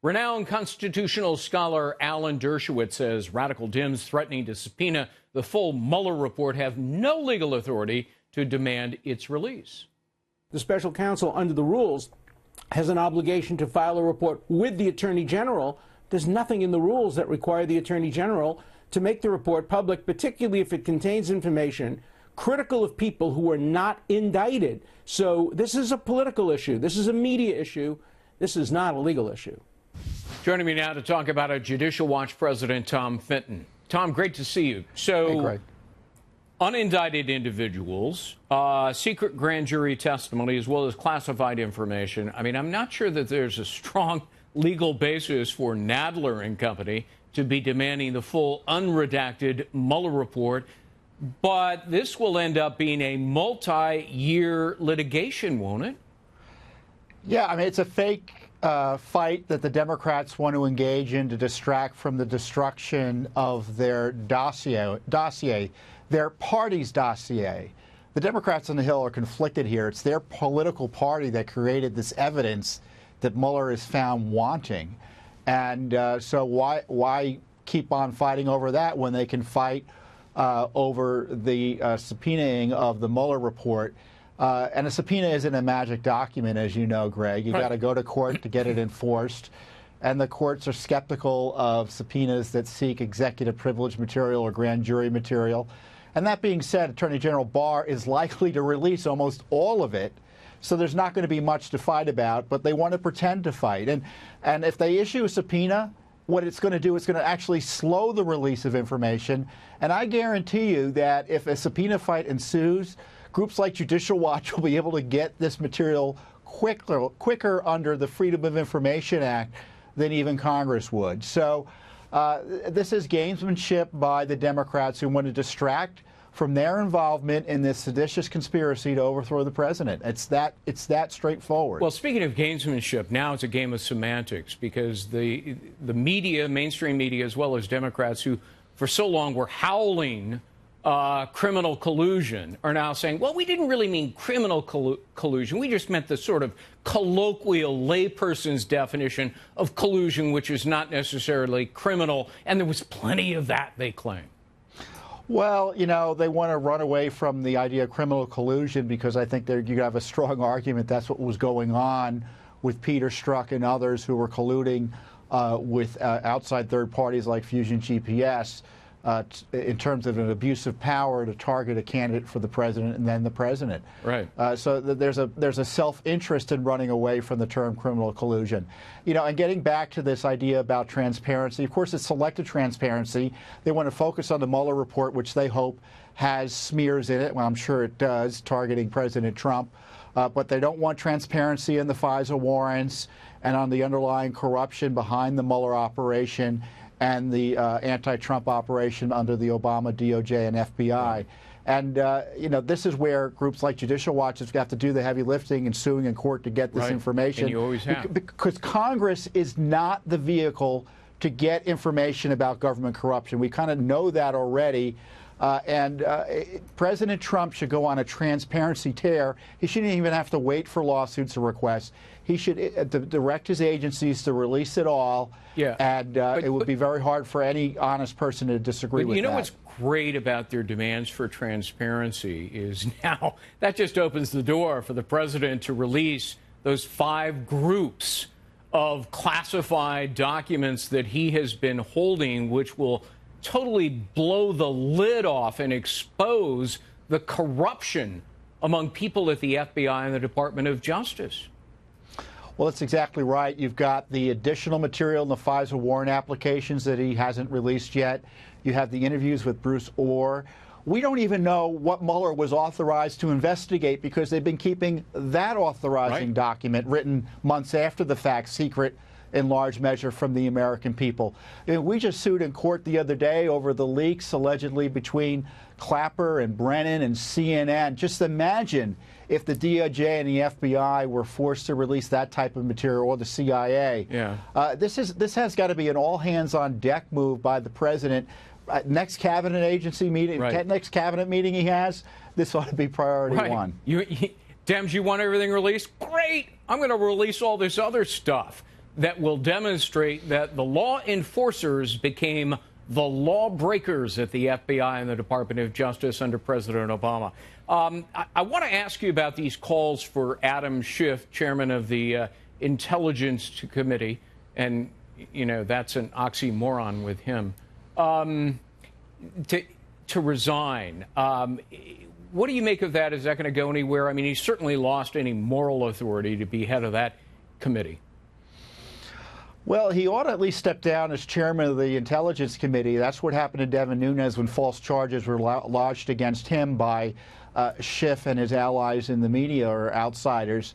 Renowned constitutional scholar Alan Dershowitz says radical Dems threatening to subpoena the full Mueller report have no legal authority to demand its release. The special counsel, under the rules, has an obligation to file a report with the Attorney General. There's nothing in the rules that require the Attorney General to make the report public, particularly if it contains information critical of people who are not indicted. So this is a political issue. This is a media issue. This is not a legal issue. Joining me now to talk about it, Judicial Watch President Tom Fitton. Tom, great to see you. So, hey, Greg. Unindicted individuals, secret grand jury testimony, as well as classified information. I mean, I'm not sure that there's a strong legal basis for Nadler and company to be demanding the full unredacted Mueller report. But this will end up being a multi-year litigation, won't it? Yeah, I mean, it's a fake fight that the Democrats want to engage in to distract from the destruction of their dossier, their party's dossier. The Democrats on the Hill are conflicted here. It's their political party that created this evidence that Mueller is found wanting. And so why keep on fighting over that when they can fight over the subpoenaing of the Mueller report? And a subpoena isn't a magic document, as you know, Greg. You've got to go to court to get it enforced. And the courts are skeptical of subpoenas that seek executive privilege material or grand jury material. And that being said, Attorney General Barr is likely to release almost all of it. So there's not going to be much to fight about, but they want to pretend to fight. And if they issue a subpoena, what it's going to do is going to actually slow the release of information. And I guarantee you that if a subpoena fight ensues, groups like Judicial Watch will be able to get this material quicker under the Freedom of Information Act than even Congress would. So this is gamesmanship by the Democrats who want to distract from their involvement in this seditious conspiracy to overthrow the president. It's that straightforward. Well, speaking of gamesmanship, now it's a game of semantics because the media, mainstream media, as well as Democrats who for so long were howling criminal collusion are now saying, well, we didn't really mean criminal collusion. We just meant the sort of colloquial layperson's definition of collusion, which is not necessarily criminal. And there was plenty of that, they claim. Well, you know, they want to run away from the idea of criminal collusion because I think you have a strong argument that's what was going on with Peter Strzok and others who were colluding with outside third parties like Fusion GPS. In terms of an abuse of power to target a candidate for the president and then the president. Right. So there's a self-interest in running away from the term criminal collusion. You know, and getting back to this idea about transparency, of course, it's selective transparency. They want to focus on the Mueller report, which they hope has smears in it. Well, I'm sure it does, targeting President Trump. But they don't want transparency in the FISA warrants and on the underlying corruption behind the Mueller operation and the anti-Trump operation under the Obama DOJ and FBI. Right. And, you know, this is where groups like Judicial Watch have to do the heavy lifting and suing in court to get this information. And you always have. Because Congress is not the vehicle to get information about government corruption. We kind of know that already. President Trump should go on a transparency tear. He shouldn't even have to wait for lawsuits or requests. He should direct his agencies to release it all. Yeah. And it would be very hard for any honest person to disagree with that. You know what's great about their demands for transparency is now that just opens the door for the president to release those 5 groups of classified documents that he has been holding, which will totally blow the lid off and expose the corruption among people at the FBI and the Department of Justice. Well, that's exactly right. You've got the additional material in the FISA warrant applications that he hasn't released yet. You have the interviews with Bruce Orr. We don't even know what Mueller was authorized to investigate because they've been keeping that authorizing document written months after the fact secret in large measure from the American people. We just sued in court the other day over the leaks allegedly between Clapper and Brennan and CNN. Just imagine if the DOJ and the FBI were forced to release that type of material, or the CIA. Yeah. This has got to be an all-hands-on-deck move by the president. Next cabinet agency meeting, next cabinet meeting he has, this ought to be priority one. Dems, you want everything released? Great! I'm going to release all this other stuff. that will demonstrate that the law enforcers became the lawbreakers at the FBI and the Department of Justice under President Obama. I want to ask you about these calls for Adam Schiff, chairman of the Intelligence Committee, and, you know, that's an oxymoron with him, to resign. What do you make of that? Is that going to go anywhere? I mean, he certainly lost any moral authority to be head of that committee. Well, he ought to at least step down as chairman of the Intelligence Committee. That's what happened to Devin Nunes when false charges were lodged against him by Schiff and his allies in the media or outsiders.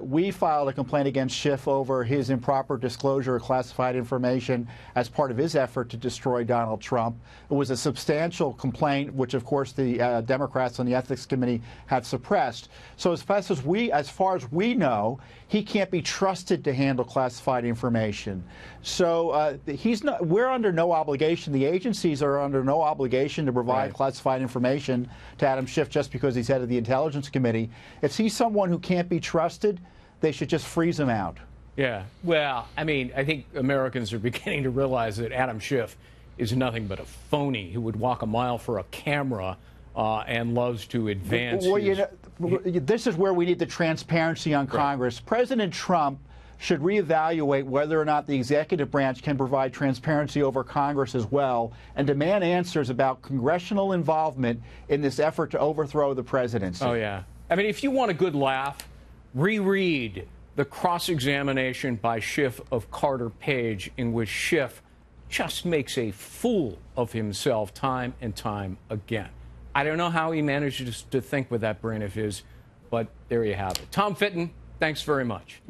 We filed a complaint against Schiff over his improper disclosure of classified information as part of his effort to destroy Donald Trump. It was a substantial complaint, which, of course, the Democrats on the Ethics Committee have suppressed. So as far as we know, he can't be trusted to handle classified information. So we're under no obligation. The agencies are under no obligation to provide classified information to Adam Schiff just because he's head of the Intelligence Committee. If he's someone who can't be trusted, they should just freeze him out. Yeah, well, I mean, I think Americans are beginning to realize that Adam Schiff is nothing but a phony who would walk a mile for a camera and loves to advance. Well, this is where we need the transparency on Congress. President Trump should reevaluate whether or not the executive branch can provide transparency over Congress as well and demand answers about congressional involvement in this effort to overthrow the presidency. Oh, yeah. I mean, if you want a good laugh, reread the cross-examination by Schiff of Carter Page, in which Schiff just makes a fool of himself time and time again. I don't know how he manages to think with that brain of his, but there you have it. Tom Fitton, thanks very much.